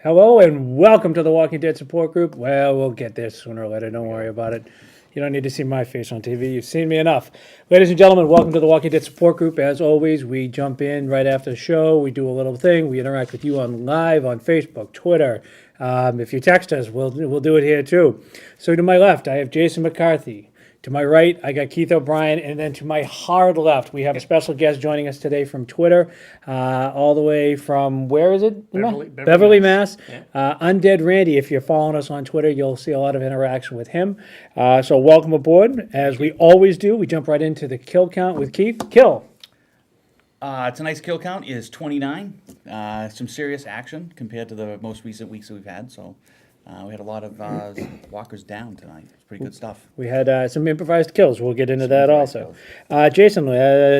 Hello and welcome to the Walking Dead support group. Well, we'll get there sooner or later. Don't worry about it. You don't need to see my face on TV. You've seen me enough. Ladies and gentlemen, welcome to the Walking Dead support group. As always, we jump in right after the show. We do a little thing. We interact with you on live on Facebook, Twitter. If you text us, we'll do it here too. So to my left, I have Jason McCarthy. To my right, I got Keith O'Brien, and then to my hard left, we have a special guest joining us today from Twitter, all the way from, where is it? Beverly, Mass. Yeah. Undead Randy. If you're following us on Twitter, you'll see a lot of interaction with him. So welcome aboard. As we always do, we jump right into the kill count with Keith. Kill. Tonight's kill count is 29. Some serious action compared to the most recent weeks that we've had, so... we had a lot of walkers down tonight. It's pretty good stuff. We had some improvised kills. We'll get into that also. Jason,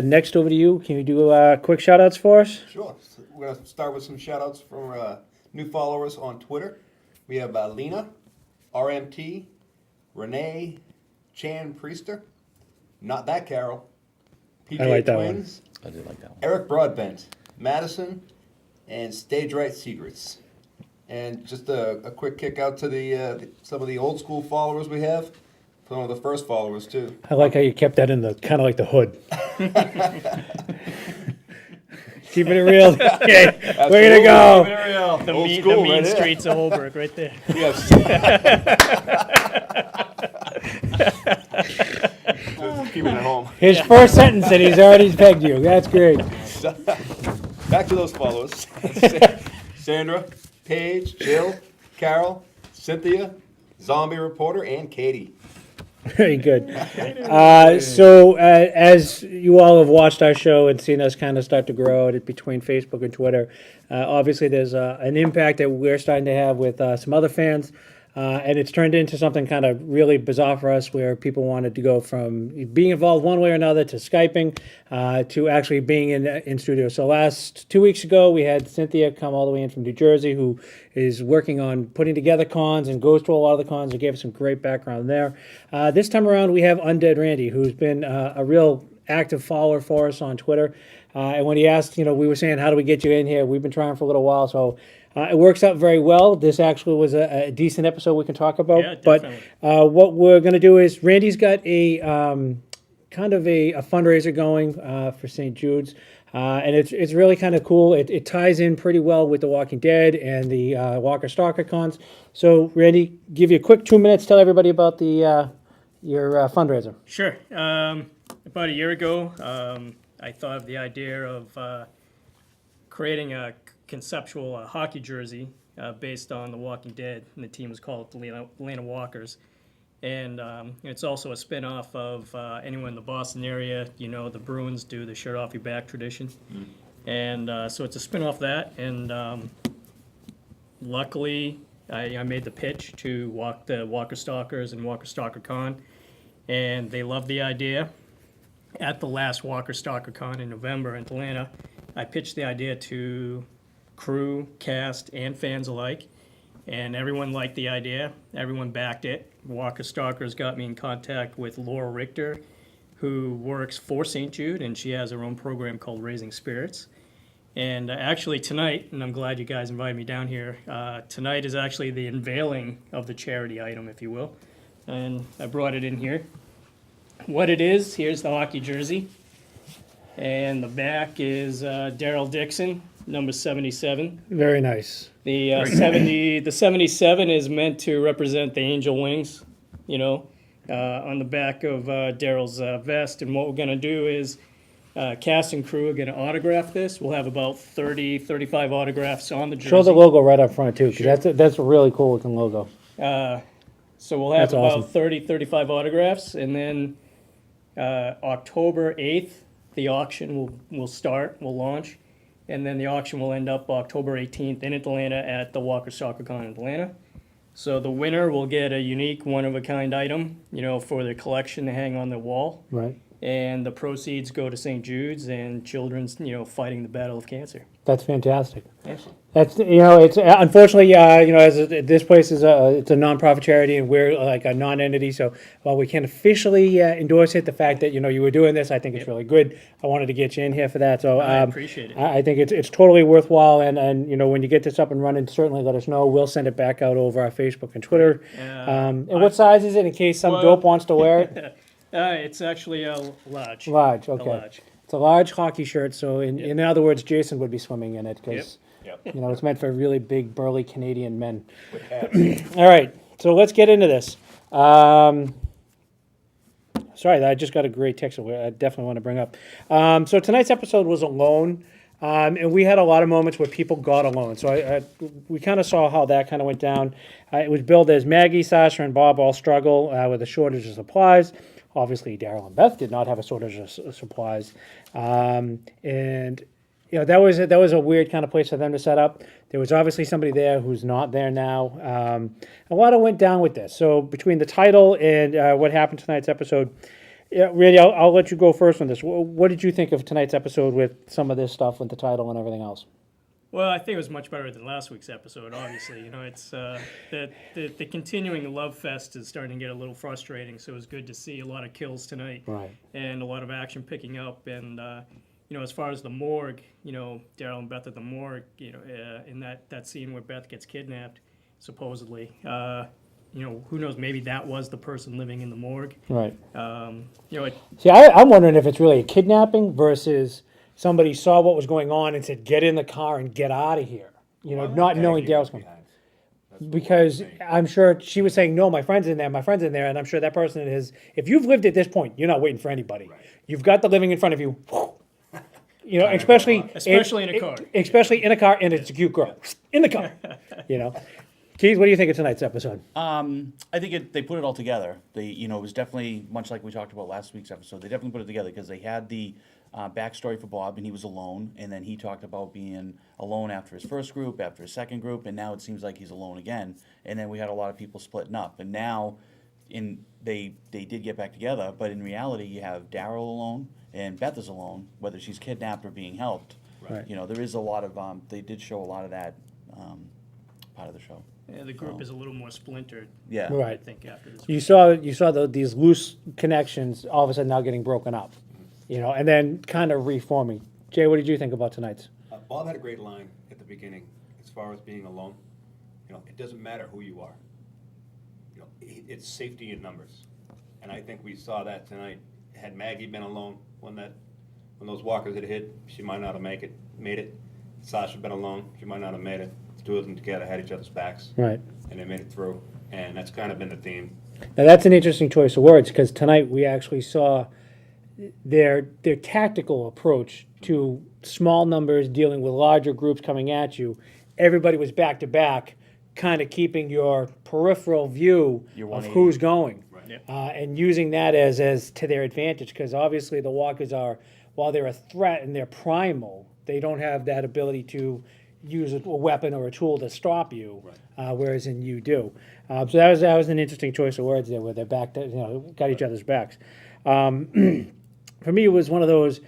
next over to you. Can you do quick shout-outs for us? Sure. So we're going to start with some shout-outs from new followers on Twitter. We have Lena, RMT, Renee, Chan Priester, Not That Carol, PJ I like that Twins, I did like that one. Eric Broadbent, Madison, and Stage Right Secrets. And just a quick kick out to the some of the old school followers we have. Some of the first followers too. I like how you kept that in the kind of like the hood. Keeping it real. Okay, we're gonna go. The mean streets of Holbrook, right there. Yes. Just keeping it home. His first sentence, and he's already pegged you. That's great. Back to those followers. Sandra, Paige, Jill, Carol, Cynthia, Zombie Reporter, and Katie. Very good. So as you all have watched our show and seen us kind of start to grow between Facebook and Twitter, obviously there's an impact that we're starting to have with some other fans. And it's turned into something kind of really bizarre for us where people wanted to go from being involved one way or another to Skyping to actually being in studio. So last 2 weeks ago, we had Cynthia come all the way in from New Jersey, who is working on putting together cons and goes to a lot of the cons and gave us some great background there. This time around, we have Undead Randy, who's been a real active follower for us on Twitter. And when he asked, we were saying, how do we get you in here? We've been trying for a little while, so... it works out very well. This actually was a decent episode we can talk about. Yeah, definitely. But what we're going to do is Randy's got a kind of a fundraiser going for St. Jude's. And it's really kind of cool. It ties in pretty well with The Walking Dead and the Walker Stalker cons. So, Randy, give you a quick 2 minutes. Tell everybody about your fundraiser. Sure. About a year ago, I thought of the idea of creating a conceptual hockey jersey based on The Walking Dead, and the team was called the Atlanta Walkers. And it's also a spin-off of anyone in the Boston area. The Bruins do the shirt off your back tradition. And so it's a spin-off of that. And luckily, I made the pitch to the Walker Stalkers and Walker Stalker Con, and they loved the idea. At the last Walker Stalker Con in November in Atlanta, I pitched the idea to crew, cast, and fans alike, and everyone liked the idea. Everyone backed it. Walker Stalkers got me in contact with Laura Richter, who works for St. Jude, and she has her own program called Raising Spirits. And actually tonight, and I'm glad you guys invited me down here, tonight is actually the unveiling of the charity item, if you will. And I brought it in here. What it is, here's the hockey jersey. And the back is Daryl Dixon, number 77. Very nice. The 77 is meant to represent the angel wings, on the back of Daryl's vest. And what we're going to do is cast and crew are going to autograph this. We'll have about 30, 35 autographs on the jersey. Show the logo right up front, too, because that's a really cool-looking logo. So we'll have That's about awesome. 30, 35 autographs. And then October 8th, the auction will start, will launch. And then the auction will end up October 18th in Atlanta at the Walker Stalker Con in Atlanta. So the winner will get a unique, one-of-a-kind item, for their collection to hang on their wall. Right. and the proceeds go to St. Jude's and children's, fighting the battle of cancer. That's fantastic. Excellent. That's it's unfortunately as this place is it's a nonprofit charity and we're like a non-entity, so while we can't officially endorse it, the fact that you were doing this, I think it's really good. I wanted to get you in here for that, so I appreciate it. I think it's totally worthwhile, and when you get this up and running, certainly let us know. We'll send it back out over our Facebook and Twitter. And what size is it in case some dope wants to wear it? It's actually a large. Large, A okay. large. It's a large hockey shirt, so in other words, Jason would be swimming in it because Yep. it's meant for really big, burly Canadian men. With hats. All right, so let's get into this. Sorry, I just got a great text that I definitely want to bring up. So tonight's episode was alone, and we had a lot of moments where people got alone. So we kind of saw how that kind of went down. It was billed as Maggie, Sasha, and Bob all struggle with a shortage of supplies. Obviously, Daryl and Beth did not have a shortage of supplies, and that was a weird kind of place for them to set up. There was obviously somebody there who's not there now. A lot of went down with this. So between the title and what happened tonight's episode, really, I'll let you go first on this. What did you think of tonight's episode with some of this stuff with the title and everything else? Well, I think it was much better than last week's episode. Obviously, it's the continuing love fest is starting to get a little frustrating. So it was good to see a lot of kills tonight, Right. and a lot of action picking up. And as far as the morgue, Daryl and Beth at the morgue, in that scene where Beth gets kidnapped, supposedly, who knows? Maybe that was the person living in the morgue. Right. It, See, I'm wondering if it's really a kidnapping versus somebody saw what was going on and said, "Get in the car and get out of here." Not knowing Daryl's coming. Because I'm sure she was saying, "No, my friend's in there, and I'm sure that person is. If you've lived at this point, you're not waiting for anybody. Right. You've got the living in front of you. Especially Especially in a car. especially in a car, and it's a cute girl in the car. Keith, what do you think of tonight's episode? I think they put it all together. It was definitely much like we talked about last week's episode. They definitely put it together because they had the backstory for Bob, and he was alone, and then he talked about being alone after his first group, after his second group, and now it seems like he's alone again. And then we had a lot of people splitting up, and now they did get back together, but in reality, you have Daryl alone and Beth is alone, whether she's kidnapped or being helped. Right. There is a lot of they did show a lot of that part of the show. the group is a little more splintered. Yeah. Right. I think after this. You saw these loose connections all of a sudden now getting broken up, and then kind of reforming. Jay, what did you think about tonight's? Bob had a great line at the beginning as far as being alone. It doesn't matter who you are. It's safety in numbers. And I think we saw that tonight. Had Maggie been alone when those walkers had hit, she might not have made it. Sasha been alone, she might not have made it. The two of them together had each other's backs. Right. And they made it through. And that's kind of been the theme. Now that's an interesting choice of words because tonight we actually saw their tactical approach to small numbers dealing with larger groups coming at you. Everybody was back to back, kind of keeping your peripheral view Your of 180. who's going, Right. and using that as to their advantage. Because obviously the walkers are, while they're a threat and they're primal, they don't have that ability to use a weapon or a tool to stop you, whereas you do. So that was an interesting choice of words there, where they're back, got each other's backs. For me, it was one of those.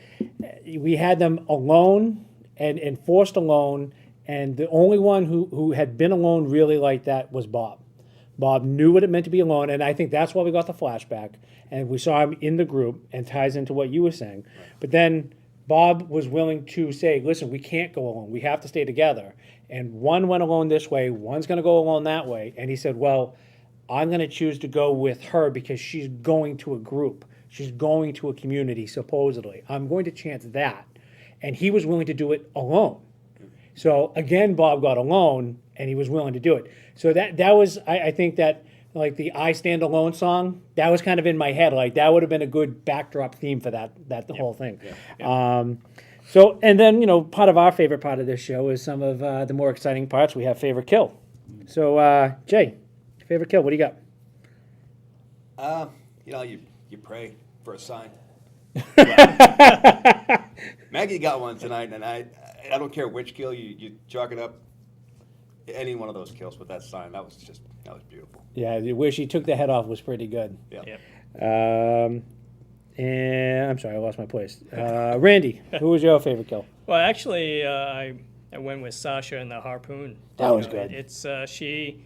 We had them alone and forced alone, and the only one who had been alone really like that was Bob. Bob knew what it meant to be alone, and I think that's why we got the flashback, and we saw him in the group, and ties into what you were saying. But then Bob was willing to say, listen, we can't go alone. We have to stay together. And one went alone this way, one's going to go alone that way. And he said, well, I'm going to choose to go with her because she's going to a group. She's going to a community, supposedly. I'm going to chance that. And he was willing to do it alone. So again, Bob got alone, and he was willing to do it. So that was, I think that, like the I Stand Alone song, that was kind of in my head. Like that would have been a good backdrop theme for the whole thing. So, and then, part of our favorite part of this show is some of the more exciting parts. We have favorite kill. So, Jay, favorite kill, what do you got? You pray for a sign. Maggie got one tonight, and I don't care which kill you chalk it up. Any one of those kills with that sign, that was beautiful. Yeah, where she took the head off was pretty good. Yeah. Yep. And I'm sorry, I lost my place. Randy, who was your favorite kill? Well, actually, I went with Sasha and the harpoon. That was You know, good. It's she.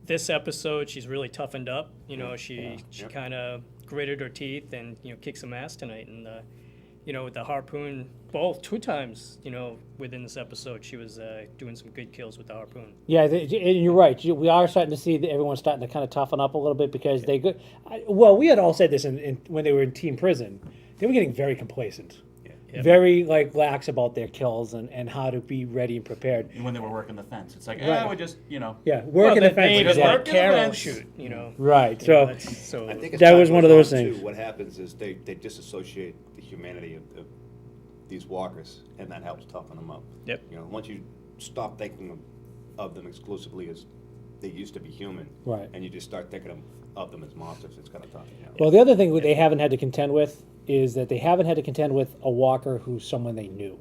This episode, she's really toughened up. You know, she kind of gritted her teeth and kicked some ass tonight. And with the harpoon, both 2 times, within this episode, she was doing some good kills with the harpoon. Yeah, and you're right. We are starting to see that everyone's starting to kind of toughen up a little bit because they go. Well, we had all said this when they were in Team Prison. They were getting very complacent, Yep. very lax about their kills and how to be ready and prepared. And when they were working the fence, it's like, Right. we're just, Yeah, working the They fence. even just exactly. let work in the Carol fence. shoot. Right. You know, So so I think as That time was one goes of those on, things. Too, what happens is they disassociate the humanity of these walkers, and that helps toughen them up. Yep. Once you stop thinking of them exclusively as they used to be human, Right. and you just start thinking of them as monsters, it's kind of tough. Well, the other thing that they haven't had to contend with is that they haven't had to contend with a walker who's someone they knew.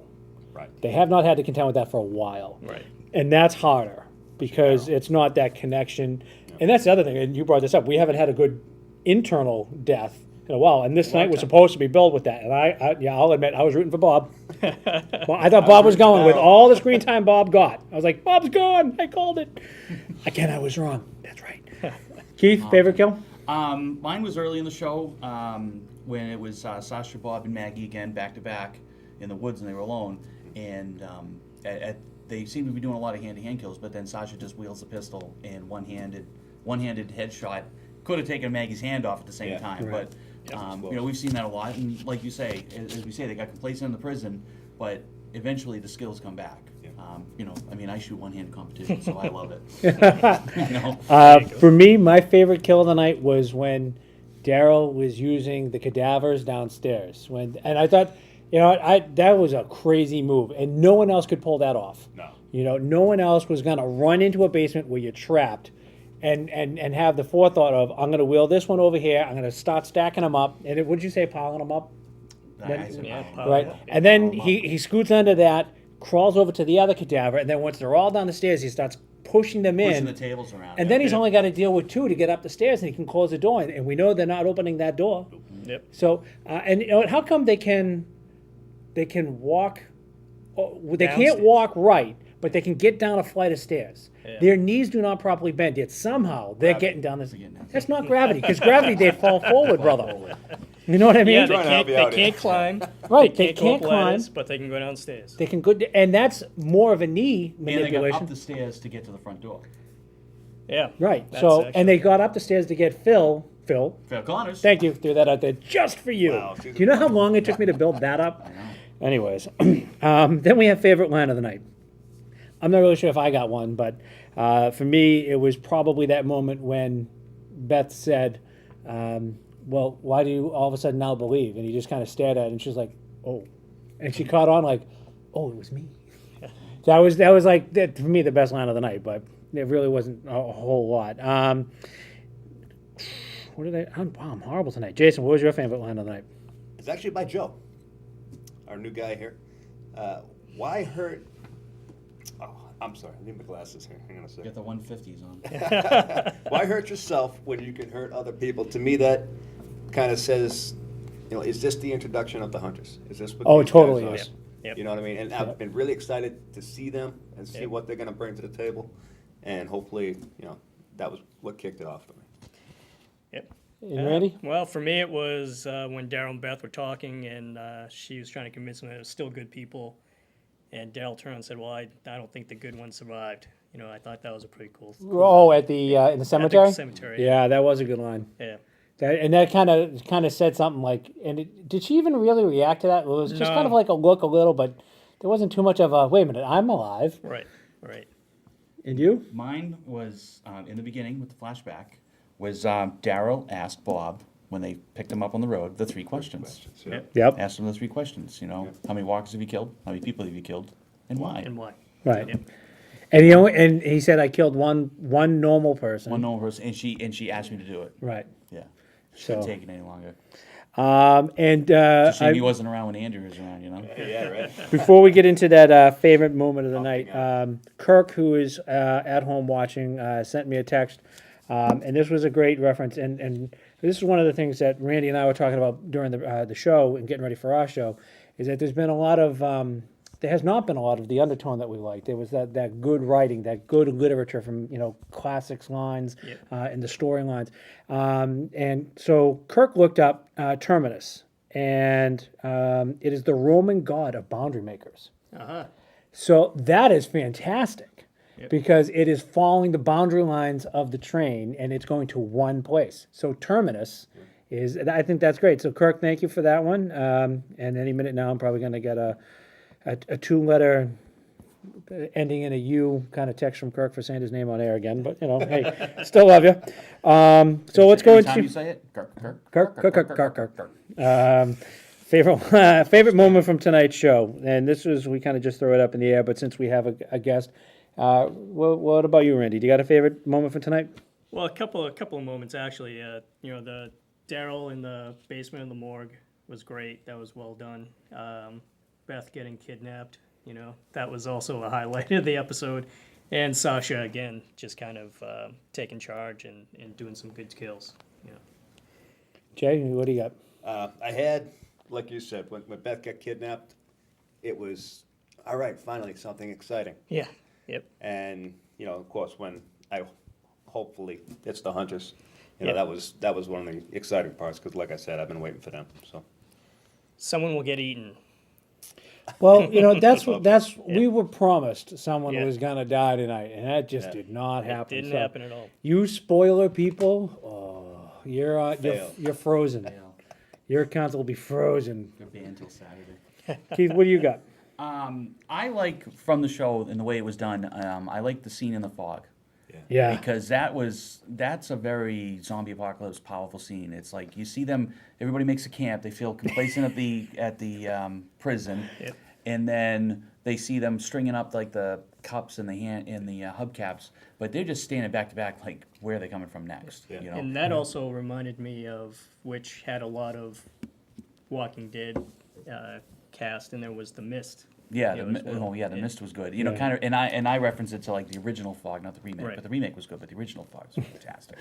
Right. They have not had to contend with that for a while. right. And that's harder because it's not that connection. And that's the other thing, and you brought this up, we haven't had a good internal death in a while. And this night was supposed to be built with that. And I'll admit, I was rooting for Bob. Well, I thought Bob was going with all the screen time Bob got. I was like, Bob's gone. I called it. Again, I was wrong. That's right. Keith, favorite kill? Mine was early in the show when it was Sasha, Bob, and Maggie again back to back in the woods, and they were alone. And they seem to be doing a lot of hand-to-hand kills, but then Sasha just wields the pistol and one-handed headshot. Could have taken Maggie's hand off at the same time, Right. but we've seen that a lot. And like you say, as we say, they got complacent in the prison, but eventually the skills come back. I shoot one-hand competition, so I love it. For me, my favorite kill of the night was when Daryl was using the cadavers downstairs. And I thought, that was a crazy move, and no one else could pull that off. No. No one else was going to run into a basement where you're trapped and have the forethought of, I'm going to wheel this one over here, I'm going to start stacking them up. And what'd you say, piling them up? I said, Yeah, wow. Right. And then he scoots under that, crawls over to the other cadaver, and then once they're all down the stairs, he starts pushing them Pushing in. the tables around. And then he's only got to deal with 2 to get up the stairs, and he can close the door. And we know they're not opening that door. Yep. So, how come they can walk? They can't Downstairs. walk right, but they can get down a flight of stairs. Yeah. Their knees do not properly bend, yet somehow they're getting down this. getting down. That's not gravity, because gravity they'd fall forward, brother. You know what I mean? Yeah, Trying to help they you out can't here. climb. Right, They they can't, can't go up climb. ladders, but they can go downstairs. They can go, and that's more of a knee And they got manipulation. up the stairs to get to the front door. Yeah. Right. That's So, actually- and they got up the stairs to get Phil. Phil Connors. Thank you. Threw that out there just for you. Wow, Do you know how long it took me to build that up? I know. Anyways, then we have favorite line of the night. I'm not really sure if I got one, but for me, it was probably that moment when Beth said, well, why do you all of a sudden now believe? And he just kind of stared at it, and she was like, oh. And she caught on like, oh, it was me. That was like, that, for me, the best line of the night, but it really wasn't a whole lot. I'm horrible tonight. Jason, what was your favorite line of the night? It's actually by Joe, our new guy here. Why hurt? Oh, I'm sorry. I need my glasses here. Hang on a second. Get the 150s on. Why hurt yourself when you can hurt other people? To me, that kind of says, is this the introduction of the Hunters? Is this what Oh, these it totally guys are? is. Yep. You know what I mean? And I've been really excited to see them and see Yep. what they're going to bring to the table. And hopefully, that was what kicked it off for me. Yep. And Randy? Well, for me, it was when Daryl and Beth were talking, and she was trying to convince them that it was still good people. And Daryl turned and said, "Well, I don't think the good ones survived." I thought that was a pretty cool. Oh, at the in the cemetery. cemetery, Yeah, that was a good line. Yeah. That kind of said something like. And did she even really react to that? It was just No. kind of like a look, a little, but there wasn't too much of a. Wait a minute, I'm alive. Right. Right. And you? Mine was in the beginning with the flashback. Was Daryl asked Bob when they picked him up on the road the 3 questions. Yep. Yep. Asked him the 3 questions. How many walkers have you killed? How many people have you killed? And why? And why? Right. Yep. And he said I killed one normal person. One normal person, and she asked me to do it. Right. Yeah. She couldn't So- take it any longer. And It's a shame I- he wasn't around when Andrew was around. Yeah, right. before we get into that favorite moment of the night, out. Kirk, who is at home watching, sent me a text, and this was a great reference. And This is one of the things that Randy and I were talking about during the show and getting ready for our show, is that there's been a lot of there has not been a lot of the undertone that we liked. There was that good writing, that good literature from classics lines and the storylines, and so Kirk looked up Terminus, and it is the Roman god of boundary makers. Uh-huh. So that is fantastic because it is following the boundary lines of the train and it's going to one place. So Terminus is, I think that's great. So Kirk, thank you for that one. And any minute now, I'm probably going to get a 2-letter ending in a U kind of text from Kirk for saying his name on air again. But, hey, still love you. So let's go Every time into you say it, Kirk. favorite moment from tonight's show, and this was, we kind of just throw it up in the air, but since we have a guest, what about you, Randy? Do you got a favorite moment from tonight? Well, a couple of moments actually. The Daryl in the basement of the morgue was great. That was well done. Beth getting kidnapped, that was also a highlight of the episode. And Sasha again, just kind of taking charge and doing some good kills. Jay, what do you got? I had, like you said, when Beth got kidnapped, it was, all right, finally something exciting. Yeah. Yep. And, of course, when hopefully it's the hunters, that was one of the exciting parts, because like I said, I've been waiting for them, so. Someone will get eaten. Well, that's we were promised someone was gonna die tonight, and that just did not happen. It didn't So, happen at all. You spoiler people, you're frozen. Your accounts will be frozen. It'll be until Saturday. Keith, what do you got? I like from the show and the way it was done. I like the scene in the fog. Yeah. Because that's a very zombie apocalypse powerful scene. It's like you see them, everybody makes a camp, they feel complacent at the prison, and then they see them stringing up like the cups and the hubcaps, but they're just standing back to back, like where are they coming from next? And that also reminded me of, which had a lot of Walking Dead cast, and there was The Mist. Yeah, as the well. Mist was good. Kind of, and I reference it to like the original Fog, not the remake. Right. But the remake was good, but the original Fog was fantastic.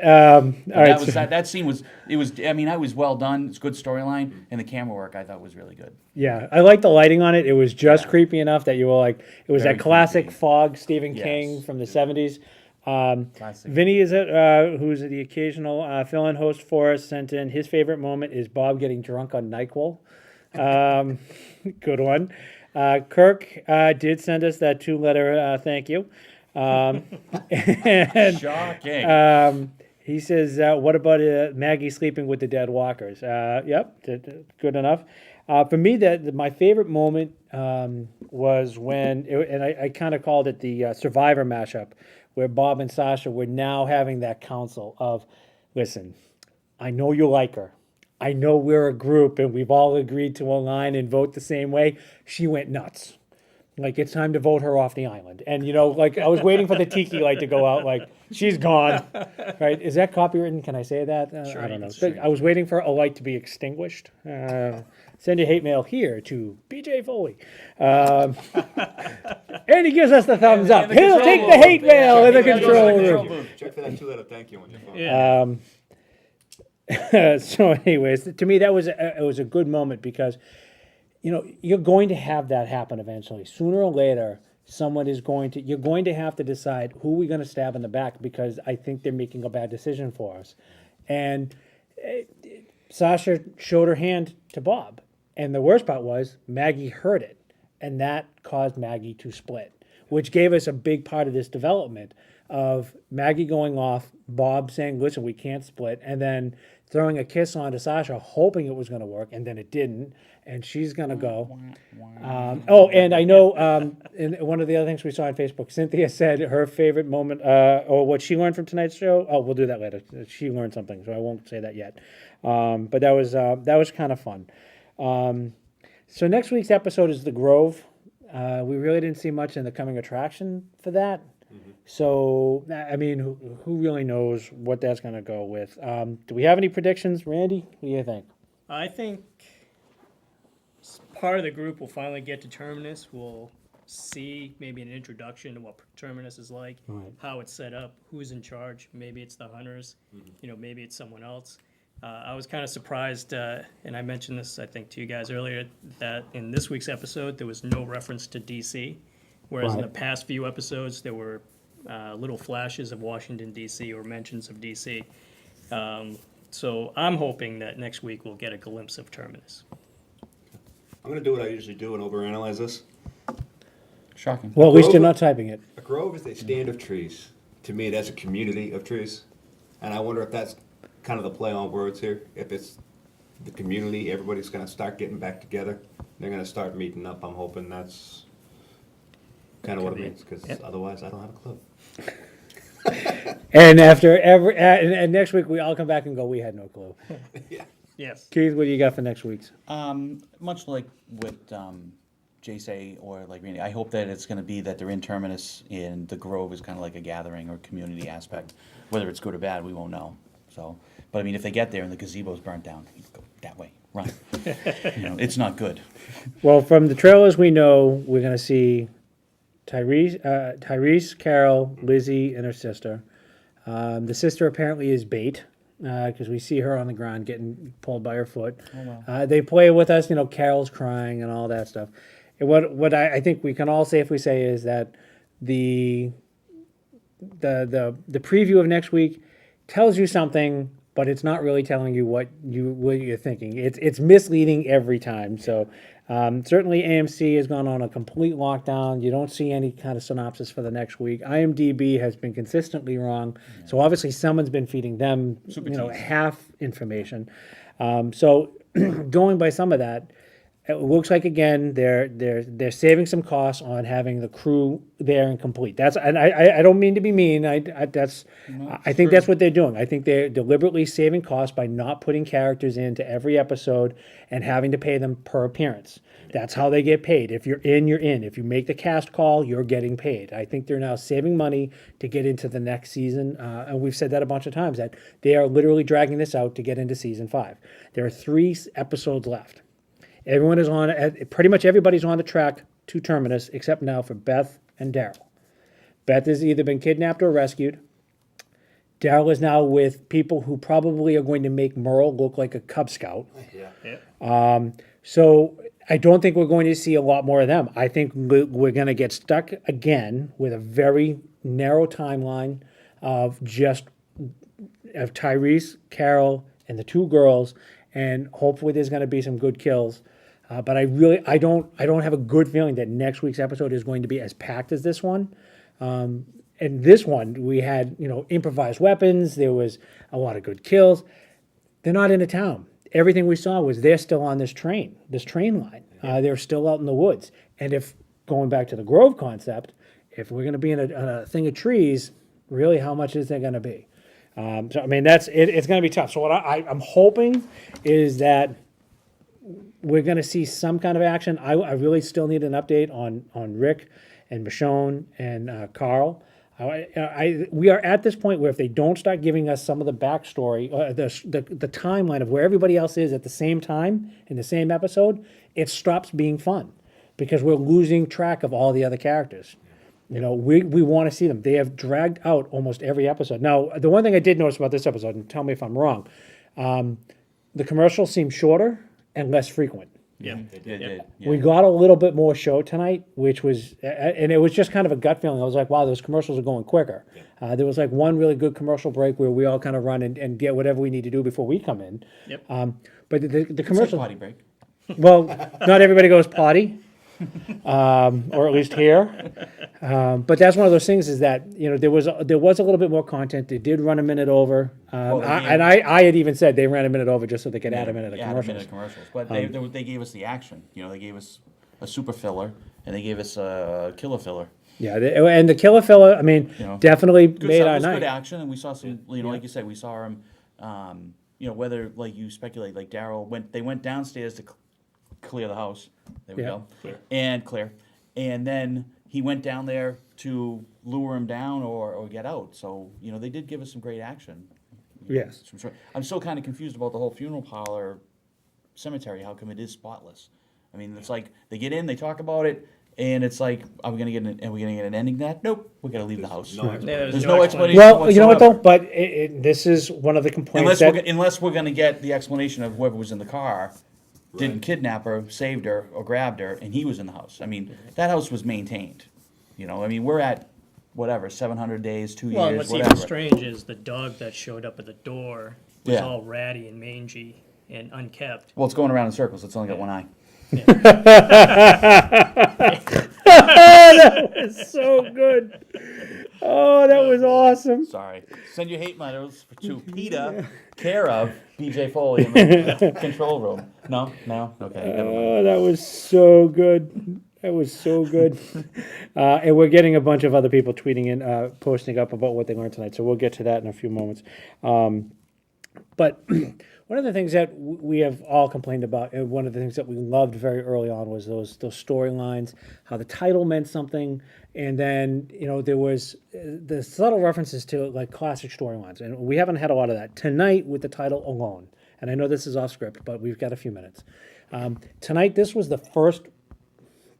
All right. That scene was. It was. I mean, it was well done. It's good storyline, and the camera work I thought was really good. Yeah, I like the lighting on it. It was just creepy enough that you were like, it was Very that classic creepy. Fog Stephen Yes. King from the 70s. Classic. Vinny is who's the occasional fill-in host for us, sent in his favorite moment is Bob getting drunk on NyQuil. Good one. Kirk did send us that 2-letter thank you. And Shocking. he says, what about Maggie sleeping with the dead walkers? Yep, good enough. For me, my favorite moment was when, and I kind of called it the Survivor mashup, where Bob and Sasha were now having that council of, listen, I know you like her. I know we're a group and we've all agreed to align and vote the same way. She went nuts. Like, it's time to vote her off the island. And, I was waiting for the tiki light to go out, like, she's gone. Right? Is that copywritten? Can I say that? Sure, I don't you know. can. I was waiting for a light to be extinguished. Send your hate mail here to BJ Foley. And he gives us the thumbs up. He'll take the hate mail in the control room. Check for that 2-letter thank you on your phone. Yeah. So anyways, to me, it was a good moment because, you're going to have that happen eventually. Sooner or later, you're going to have to decide who we're going to stab in the back, because I think they're making a bad decision for us. And Sasha showed her hand to Bob. And the worst part was Maggie heard it. And that caused Maggie to split, which gave us a big part of this development of Maggie going off, Bob saying, listen, we can't split, and then throwing a kiss onto Sasha, hoping it was going to work, and then it didn't, and she's going to go. And I know in one of the other things we saw on Facebook, Cynthia said her favorite moment, or what she learned from tonight's show. Oh, we'll do that later. She learned something, so I won't say that yet. But that was kind of fun. So next week's episode is The Grove. We really didn't see much in the coming attraction for that. So, I mean, who really knows what that's going to go with? Do we have any predictions? Randy, what do you think? I think part of the group will finally get to Terminus. We'll see maybe an introduction to what Terminus is like, Right. how it's set up, who's in charge. Maybe it's the hunters, maybe it's someone else. I was kind of surprised, and I mentioned this, I think, to you guys earlier, that in this week's episode, there was no reference to DC, whereas in the Right. past few episodes, there were little flashes of Washington, DC, or mentions of DC. So I'm hoping that next week we'll get a glimpse of Terminus. I'm gonna do what I usually do and overanalyze this. Shocking. Well, at least you're Grove- not typing it. A grove is a stand of trees. To me, that's a community of trees. And I wonder if that's kind of the play on words here. If it's the community, everybody's gonna start getting back together. They're gonna start meeting up. I'm hoping that's kind of what it Could be. means, because Yep. otherwise I don't have a clue. And after and next week we all come back and go, we had no clue. Yeah. Yes. Keith, what do you got for next week's? Much like what Jay say, or like Randy, I hope that it's going to be that they're in Terminus and the Grove is kind of like a gathering or community aspect. Whether it's good or bad, we won't know. So, but I mean, if they get there and the gazebo's burnt down, go that way, run. It's not good. Well, from the trailers we know, we're going to see Tyrese, Carol, Lizzie, and her sister. The sister apparently is bait because we see her on the ground getting pulled by her foot. Oh, wow. They play with us, Carol's crying and all that stuff. And what I think we can all safely say is that the preview of next week tells you something, but it's not really telling you what you're thinking. It's misleading every time. So certainly AMC has gone on a complete lockdown. You don't see any kind of synopsis for the next week. IMDb has been consistently wrong. So obviously someone's been feeding them, Super tease. half information. So going by some of that, it looks like again they're saving some costs on having the crew there and complete. I don't mean to be mean. I think that's what they're doing. I think they're deliberately saving costs by not putting characters into every episode and having to pay them per appearance. That's how they get paid. If you're in, you're in. If you make the cast call, you're getting paid. I think they're now saving money to get into the next season, and we've said that a bunch of times that they are literally dragging this out to get into season 5. There are 3 episodes left. Everyone is on, pretty much everybody's on the track to Terminus, except now for Beth and Daryl. Beth has either been kidnapped or rescued. Daryl is now with people who probably are going to make Merle look like a Cub Scout. Yeah. So I don't think we're going to see a lot more of them. I think we're going to get stuck again with a very narrow timeline of Tyrese, Carol, and the 2 girls, and hopefully there's going to be some good kills. But I don't have a good feeling that next week's episode is going to be as packed as this one. And this one, we had, improvised weapons. There was a lot of good kills. They're not in a town. Everything we saw was they're still on this train line. They're still out in the woods. And if, going back to the Grove concept, if we're going to be in a thing of trees, really how much is there going to be? So, I mean, it's going to be tough. So what I'm hoping is that we're going to see some kind of action. I really still need an update on Rick and Michonne and Carl. We are at this point where if they don't start giving us some of the backstory, the timeline of where everybody else is at the same time in the same episode, it stops being fun because we're losing track of all the other characters. We want to see them. They have dragged out almost every episode. Now, the one thing I did notice about this episode, and tell me if I'm wrong, the commercials seem shorter and less frequent. Yeah. They did. Yeah. We got a little bit more show tonight, which was, and it was just kind of a gut feeling. I was like, wow, those commercials are going quicker. There was like one really good commercial break where we all kind of run and get whatever we need to do before we come in. Yep. But the It's like commercial, potty break. well, not everybody goes potty, or at least here. But that's one of those things is that there was a little bit more content. They did run a minute over, Well, I had even said they ran a minute over just so they could add a minute of Yeah, add a commercials. minute of commercials. But they gave us the action. They gave us a super filler and they gave us a killer filler. Yeah, and the killer fella, I mean, definitely Good made stuff. our It was night. good action, and we saw some. Like you said, we saw him. Whether like you speculate, like Daryl they went downstairs to clear the house. There we Yeah. go. Clear. And then he went down there to lure him down or get out. So they did give us some great action. Yes. I'm still kind of confused about the whole funeral parlor cemetery. How come it is spotless? I mean, it's like they get in, they talk about it, And it's like, are we gonna get an ending to that? Nope, we're gonna leave the house. No explanation. There's no explanation. Well, you know what though? whatsoever. But this is one of the complaints Unless we're gonna get the explanation of whoever was in the car didn't Right. kidnap her, saved her, or grabbed her, and he was in the house. I mean, that house was maintained. You know, I mean, we're at whatever 700 days, 2 Well, and years, what's whatever. even strange is the dog that showed up at the door was Yeah. all ratty and mangy and unkept. Well, it's going around in circles. It's only got one eye. that was so good. Oh, that was awesome. Sorry. Send your hate letters to Peter, care of BJ Foley in the control room. No? Okay. Never mind. Oh, that was so good. That was so good. And we're getting a bunch of other people tweeting in, posting up about what they learned tonight. So we'll get to that in a few moments. But one of the things that we have all complained about, and one of the things that we loved very early on, was those storylines, how the title meant something, and then there was the subtle references to like classic storylines, and we haven't had a lot of that tonight with the title alone. And I know this is off script, but we've got a few minutes. Tonight, this was the first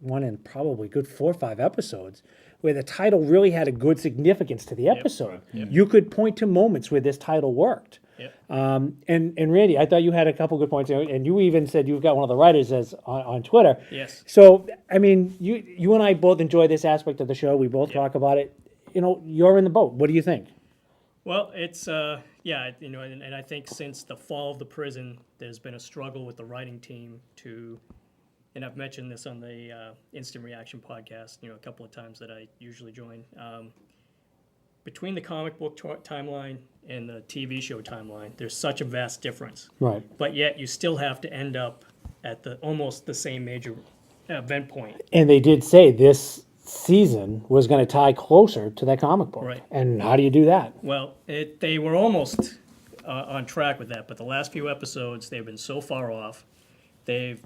one in probably good 4 or 5 episodes where the title really had a good significance to the episode. You could point to moments where this title worked. Yep. And Randy, I thought you had a couple good points, and you even said you've got one of the writers as on Twitter. Yes. So I mean, you and I both enjoy this aspect of the show. We both talk about it. You're in the boat. What do you think? Well, it's and I think since the fall of the prison, there's been a struggle with the writing team to, and I've mentioned this on the Instant Reaction podcast, a couple of times that I usually join. Between the comic book timeline and the TV show timeline, there's such a vast difference. Right. But yet you still have to end up at almost the same major event point. And they did say this season was going to tie closer to that comic book. Right. And how do you do that? Well, they were almost on track with that, but the last few episodes they've been so far off. The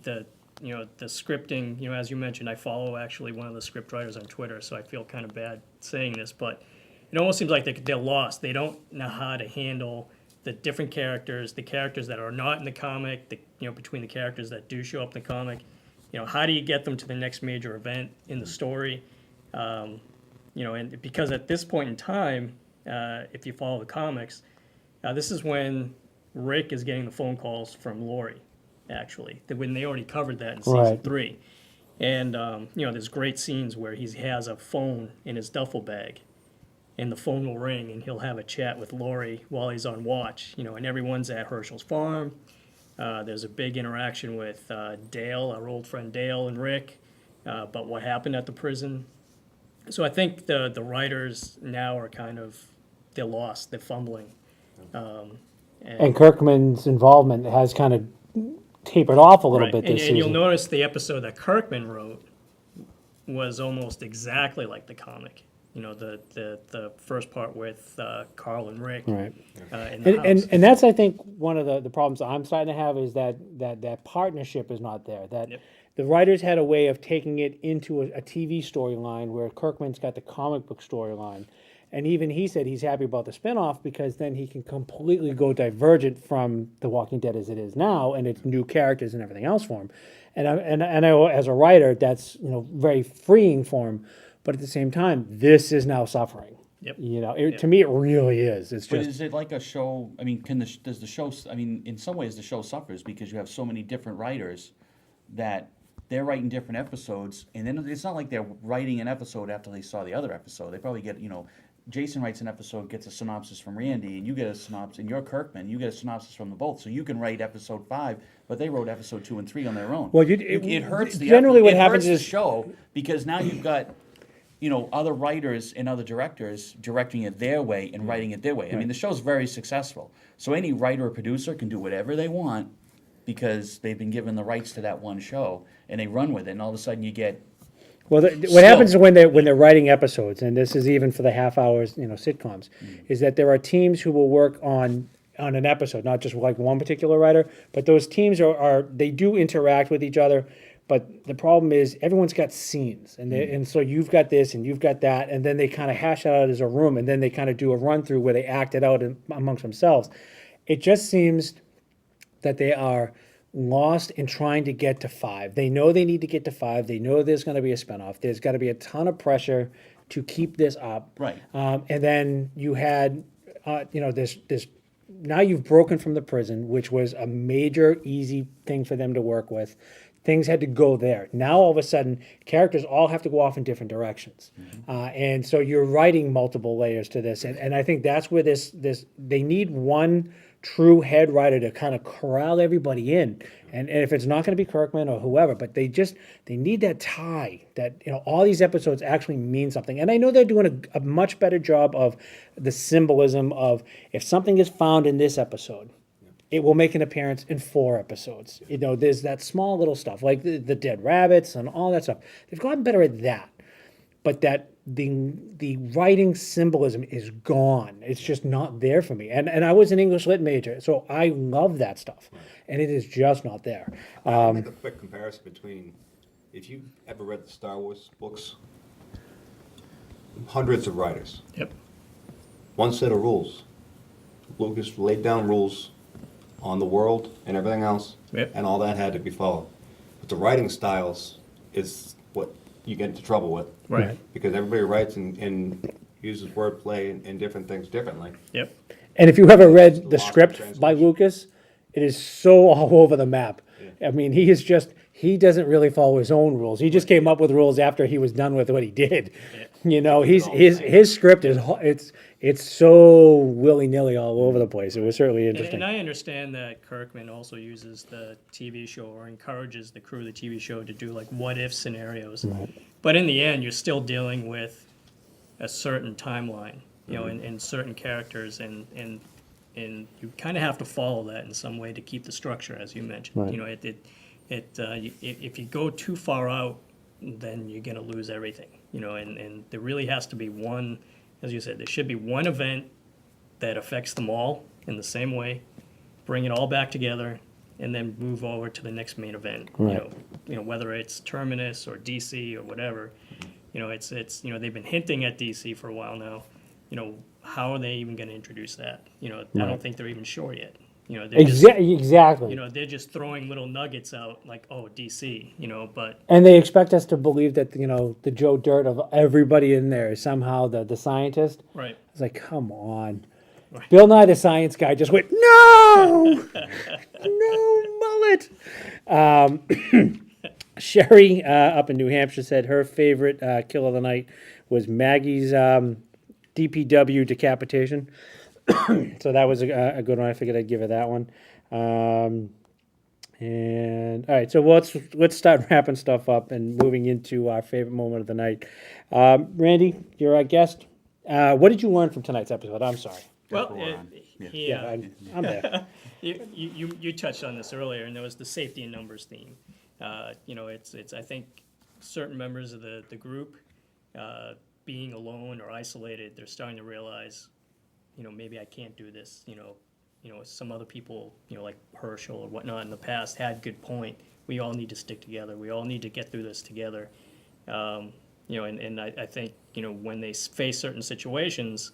scripting, as you mentioned, I follow actually one of the script writers on Twitter, so I feel kind of bad saying this, but it almost seems like they're lost. They don't know how to handle the different characters, the characters that are not in the comic, between the characters that do show up in the comic. How do you get them to the next major event in the story? And because at this point in time, if you follow the comics, this is when Rick is getting the phone calls from Lori, actually, when they already covered that in season 3. And, there's great scenes where he has a phone in his duffel bag, and the phone will ring, and he'll have a chat with Lori while he's on watch, and everyone's at Herschel's farm. There's a big interaction with Dale, our old friend Dale and Rick, about what happened at the prison. So I think the writers now are they're lost, they're fumbling. And Kirkman's involvement has kind of tapered off a little bit this season. And you'll notice the episode that Kirkman wrote was almost exactly like the comic. The first part with Carl and Rick Right. In the house. And that's, I think, one of the problems I'm starting to have is that partnership is not there. That the writers had a way of taking it into a TV storyline where Kirkman's got the comic book storyline. And even he said he's happy about the spinoff because then he can completely go divergent from The Walking Dead as it is now, and it's new characters and everything else for him. And I know as a writer, that's very freeing for him. But at the same time, this is now suffering. Yep. To me, it really is. It's But just. is it like a show? I mean, does the show? I mean, in some ways, the show suffers because you have so many different writers that they're writing different episodes, and then it's not like they're writing an episode after they saw the other episode. They probably get, Jason writes an episode, gets a synopsis from Randy, and you get a synopsis, and you're Kirkman, you get a synopsis from them both, so you can write episode 5, but they wrote episode 2 and 3 on their own. Well, it hurts the generally what it happens hurts is the show because now you've got other writers and other directors directing it their way and writing it their way. I mean, the show's very successful. So any writer or producer can do whatever they want because they've been given the rights to that one show, and they run with it, and all of a sudden you get... Well, what happens is when they're writing episodes, and this is even for the half hours, sitcoms, is that there are teams who will work on an episode, not just like one particular writer, but those teams they do interact with each other. But the problem is everyone's got scenes, and so you've got this and you've got that, and then they kind of hash it out as a room, and then they kind of do a run through where they act it out amongst themselves. It just seems that they are lost in trying to get to 5. They know they need to get to 5. They know there's going to be a spinoff. There's got to be a ton of pressure to keep this up. Right. And then you had, this. Now you've broken from the prison, which was a major, easy thing for them to work with. Things had to go there. Now all of a sudden, characters all have to go off in different directions, and so you're writing multiple layers to this. And I think that's where this they need one true head writer to kind of corral everybody in. And if it's not going to be Kirkman or whoever, but they need that tie that, all these episodes actually mean something. And I know they're doing a much better job of the symbolism of if something is found in this episode, it will make an appearance in 4 episodes. There's that small little stuff like the dead rabbits and all that stuff. They've gotten better at that, but that the writing symbolism is gone. It's just not there for me. And I was an English lit major, so I love that stuff, and it is just not there. I'll make a quick comparison between, if you've ever read the Star Wars books, hundreds of writers, Yep. one set of rules. Lucas laid down rules on the world and everything else, Yep. and all that had to be followed. But the writing styles is what you get into trouble with. Right. Because everybody writes and uses wordplay and different things differently. Yep. And if you ever read the Lost script translation. by Lucas, it is so all over the map. I mean, he doesn't really follow his own rules. He just came up with rules after he was done with what he did. His script it's so willy-nilly all over the place. It was certainly interesting. And I understand that Kirkman also uses the TV show or encourages the crew of the TV show to do like what if scenarios. But in the end, you're still dealing with a certain timeline, and certain characters, and you kind of have to follow that in some way to keep the structure, as you mentioned. Right. If you go too far out, then you're going to lose everything. And there really has to be one, as you said, there should be one event that affects them all in the same way, bring it all back together, and then move over to the next main event. Right. Whether it's Terminus or DC or whatever, it's they've been hinting at DC for a while now. How are they even going to introduce that? I don't think they're even sure yet. Exactly. They're just throwing little nuggets out like, oh, DC, but And they expect us to believe that, the Joe Dirt of everybody in there is somehow the scientist. right. It's like, come on. Bill Nye the Science Guy just went, no! No mullet! Sherry up in New Hampshire said her favorite kill of the night was Maggie's DPW decapitation. So that was a good one. I figured I'd give her that one. And all right, so let's start wrapping stuff up and moving into our favorite moment of the night. Randy, you're our guest. What did you learn from tonight's episode? I'm sorry. That's Well, what we're on. Yeah, I'm there. You touched on this earlier, and there was the safety in numbers theme. It's I think certain members of the group being alone or isolated, they're starting to realize, maybe I can't do this. Some other people, like Herschel or whatnot in the past had good point. We all need to stick together. We all need to get through this together. And I think, when they face certain situations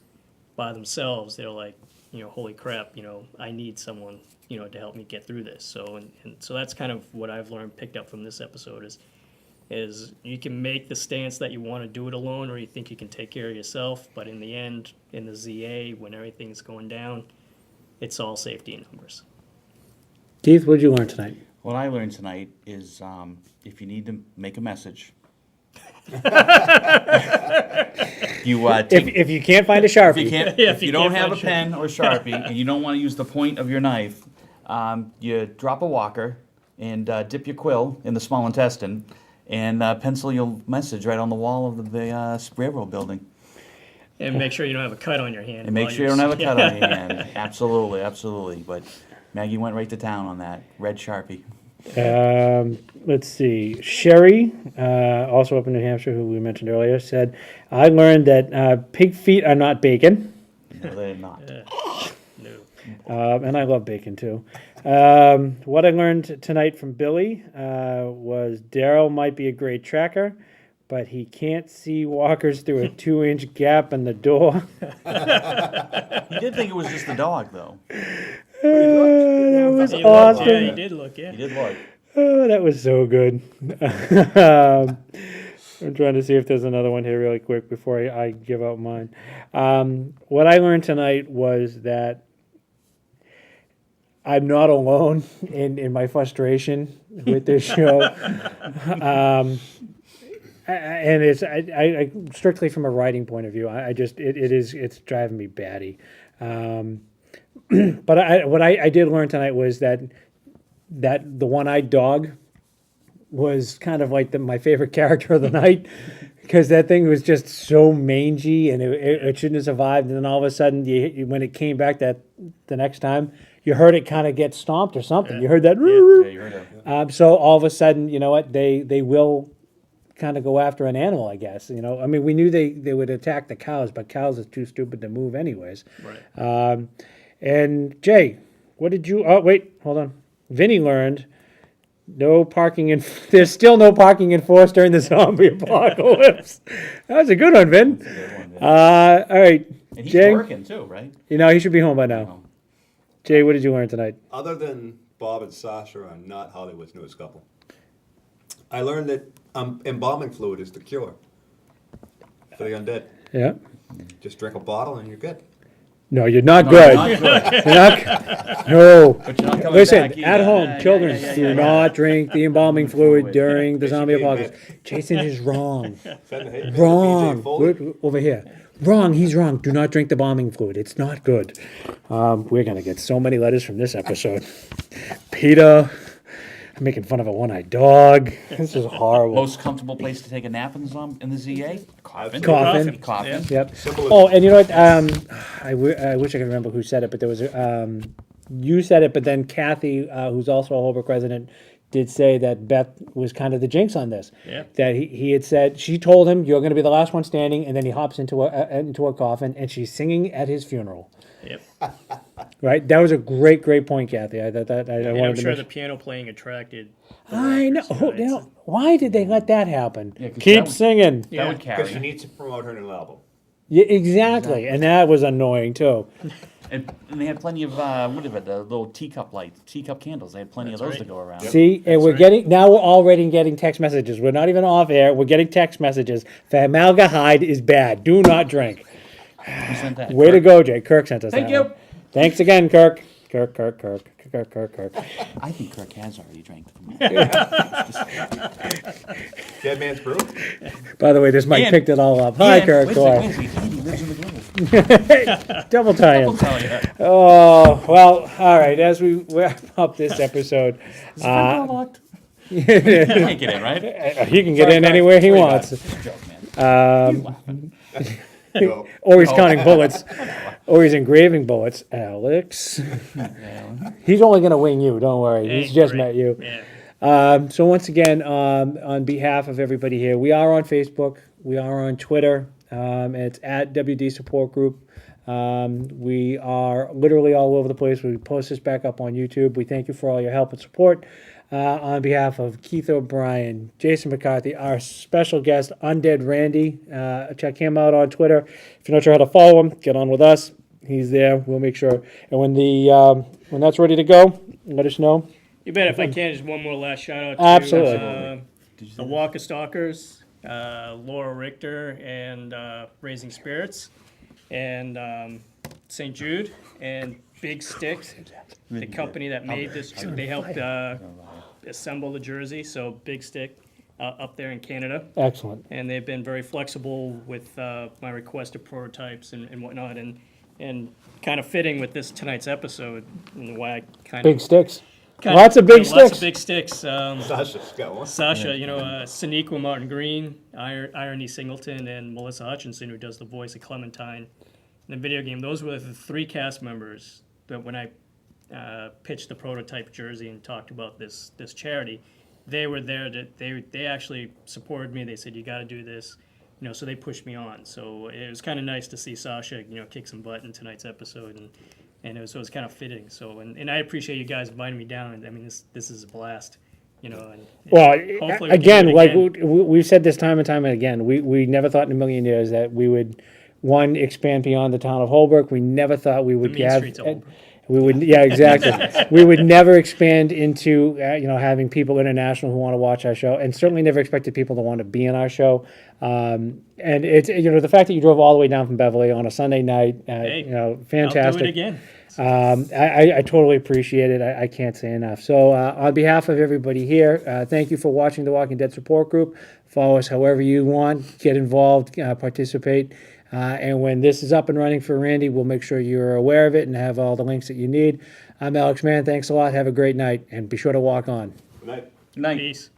by themselves, they're like, holy crap, I need someone, to help me get through this. So, and so that's kind of what I've learned, picked up from this episode is you can make the stance that you want to do it alone, or you think you can take care of yourself. But in the end, in the ZA, when everything's going down, it's all safety in numbers. Keith, what did you learn tonight? What I learned tonight is if you need to make a message, you take, If you can't find a Sharpie, if you don't have a pen or Sharpie and you don't want to use the point of your knife, you drop a walker and dip your quill in the small intestine and pencil your message right on the wall of the railroad building. And make sure you don't have a cut on your hand. And make while sure you don't have a cut yeah. on your hand. Absolutely, absolutely. But Maggie went right to town on that. Red Sharpie. let's see. Sherry, also up in New Hampshire, who we mentioned earlier, said, I learned that pig feet are not bacon. No, they're not. No. And I love bacon too. What I learned tonight from Billy was Daryl might be a great tracker, but he can't see walkers through a 2-inch gap in the door. He did think it was just the dog, though. That was He looked, yeah, he awesome. did look, yeah. He did look. Oh, that was so good. I'm trying to see if there's another one here really quick before I give out mine. What I learned tonight was that I'm not alone in my frustration with this show. And I strictly from a writing point of view. It's driving me batty. But what I did learn tonight was that the one-eyed dog was kind of like my favorite character of the night, because that thing was just so mangy and it shouldn't have survived. And then all of a sudden, when it came back the next time, you heard it kind of get stomped or something. Yeah. You heard that. Yeah, you heard it. So all of a sudden, you know what? They will kind of go after an animal, I guess. You know, I mean, we knew they would attack the cows, but cows are too stupid to move anyways. Right. And Jay, what did you? Oh, wait, hold on. Vinny learned no parking in. There's still no parking enforced during the zombie apocalypse. That was a good one, Vin. That's a good one, yeah. All right, And he's Jay. working too, right? You know he should be home by now. Oh. Jay, what did you learn tonight? Other than Bob and Sasha are not Hollywood's newest couple, I learned that embalming fluid is the cure for the undead. Yeah. Just drink a bottle and you're good. No, you're not No, good. not good. You're not. No. But you're not coming Listen, back either. at home, Yeah, children yeah, do yeah. not drink the embalming fluid during the They should zombie be apocalypse. Jason is wrong. Send the Wrong. BJ Foley. Look over here. Wrong. He's wrong. Do not drink the embalming fluid. It's not good. We're gonna get so many letters from this episode. Peter, I'm making fun of a one-eyed dog. This is horrible. Most comfortable place to take a nap in the ZA? Coffin. Coffin. Coffin. Yep. Simple as- Oh, and you know what? I wish I could remember who said it, but there was you said it, but then Kathy, who's also a Holbrook resident, did say that Beth was kind of the jinx on this. Yeah. That he had said, she told him, "You're going to be the last one standing," and then he hops into a coffin, and she's singing at his funeral. Yep. Right? That was a great point, Kathy. I And wanted I'm to sure make the piano playing attracted. the I know. workers, you You know, it's- why did they let that happen? Yeah, 'cause that Keep would- singing. That Yeah. would Because carry. she needs to promote her new album. Yeah, exactly. And that was annoying too. And they had plenty of the little teacup lights, teacup candles. They had plenty of That's those right. to go around. See, and we're right. now we're already getting text messages. We're not even off air. We're getting text messages. Formaldehyde is bad. Do not drink. Who sent that? Way to Kirk? go, Jay. Kirk sent us Thank that you. one. Thanks again, Kirk. Kirk. I think Kirk has already drank. Dead Man's Brew? By the way, this Mike Ian. picked it all up. Hi, Kirk. Wait Go a ahead. second. Andy lives in the Grove. Double tie I'll him. tell you. Oh, well, all right. As we wrap up this episode, Locked. You can't get in, right? he can get in anywhere he Sorry, wants. guys. It's a joke, man. No. Or he's Oh. counting bullets. Or he's engraving bullets. Alex. He's only going to wing you. Don't worry. Hey, He's just great. met you. Yeah. So once again, on behalf of everybody here, we are on Facebook. We are on Twitter. It's at WD Support Group. We are literally all over the place. We post this back up on YouTube. We thank you for all your help and support. On behalf of Keith O'Brien, Jason McCarthy, our special guest, Undead Randy. Check him out on Twitter. If you're not sure how to follow him, get on with us. He's there. We'll make sure. And when that's ready to go, let us know. You bet. If I can, just one more last shout out to Absolutely. the Walker Stalkers, Laura Richter, and Raising Spirits, and St. Jude, and Big Stick, the company that made this. They helped assemble the jersey. So Big Stick up there in Canada. Excellent. And they've been very flexible with my request of prototypes and whatnot, and kind of fitting with tonight's episode and why I kind Big of sticks. Lots of big Lots sticks. of big sticks. Sasha's got one. Sasha, Saniqua Martin Green, Irony Singleton, and Melissa Hutchinson, who does the voice of Clementine in the video game. Those were the three cast members that when I pitched the prototype jersey and talked about this charity, they were there. They actually supported me. They said, "You got to do this," so they pushed me on. So it was kind of nice to see Sasha, kick some butt in tonight's episode, and it was kind of fitting. So and I appreciate you guys inviting me down. I mean, this is a blast, and Well, hopefully we can again, do it like again. we've said this time and time and again, we never thought in a million years that we would, one, expand beyond the town of Holbrook. We never thought we would Main have, streets of Holbrook. We would, yeah, exactly. We would never expand into, having people international who want to watch our show, and certainly never expected people to want to be in our show. And it's, the fact that you drove all the way down from Beverly on a Sunday night, Hey, fantastic. I'll do it again. I totally appreciate it. I can't say enough. So on behalf of everybody here, thank you for watching the Walking Dead support group. Follow us however you want. Get involved, participate. And when this is up and running for Randy, we'll make sure you're aware of it and have all the links that you need. I'm Alex Mann. Thanks a lot. Have a great night. And be sure to walk on. Good night. Good night. Peace.